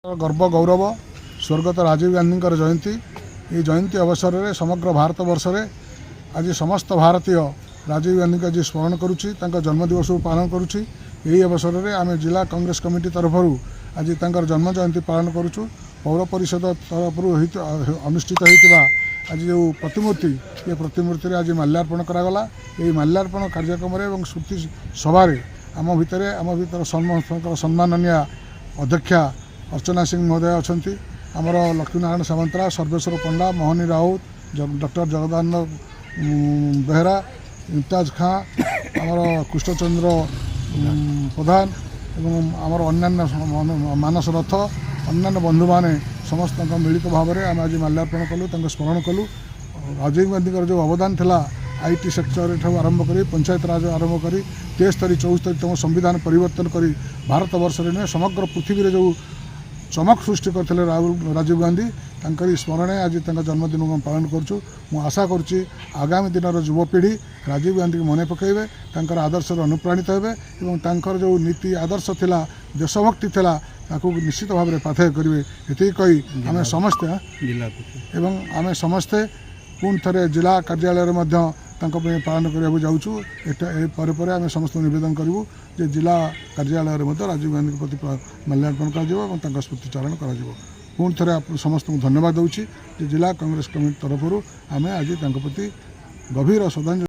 गर्व गौरव स्वर्गत राजीव गांधी जयंती ये जयंती अवसर में समग्र भारत वर्ष में आज समस्त भारतीय राजीव गांधी को आज स्मरण करुच्ची जन्मदिवस पालन करुच्ची। यही अवसर में आम जिला कांग्रेस कमिटी तरफ आज जन्म जयंती पालन करुचु। पौर परिषद तरफ अनुष्ठित होता आज जो प्रतिमूर्ति ये प्रतिमूर्ति आज माल्यार्पण करागला। यही माल्यार्पण कार्यक्रम और स्मृति सभा आम भीतर सम्माननीय अध्यक्षा अर्चना सिंह महोदय अच्छा आमर लक्ष्मीनारायण सामंतरा सर्वेश्वर पंडा मोहनी राउत डॉक्टर जगदानंद बेहरा इम्तियाज खां आमर कृष्णचंद्र प्रधान एवं आमर अन्य मानस रथ अन्य बंधु मैंने समस्त मिलित भाव में आम आज माल्यार्पण कलु स्मरण कलु। राजीव गांधी जो अवदान थिला आईटी सेक्टर ठार आरंभ कर पंचायत राज आरंभ कर 73 74तम संविधान परिवर्तन कर भारत वर्ष में समग्र पृथ्वी में जो चमक सृष्टि करते राजीव गांधी स्मरण आज जन्मदिन को पालन करुँ। मु आशा करुच्ची आगामी दिन युवपीढ़ी राजीव गांधी को मन पकड़े आदर्श अनुप्राणित होकर जो नीति आदर्श थिला देशभक्ति थिला निश्चित भाव में पाथेय करेंगे। ये कही आम समस्ते एवं आम समस्ते पुणी थे जिला कार्यालय पालन करने जाऊँ। पर आम समस्त नवेदन करूँ जे जिला कार्यालय राजीव गांधी प्रति माल्यार्पण कर स्मृतिचारण कर पुणी थे समस्त धन्यवाद दूसरी जिला कांग्रेस कमिटी तरफ आम आज प्रति गभीर श्रद्धांजलि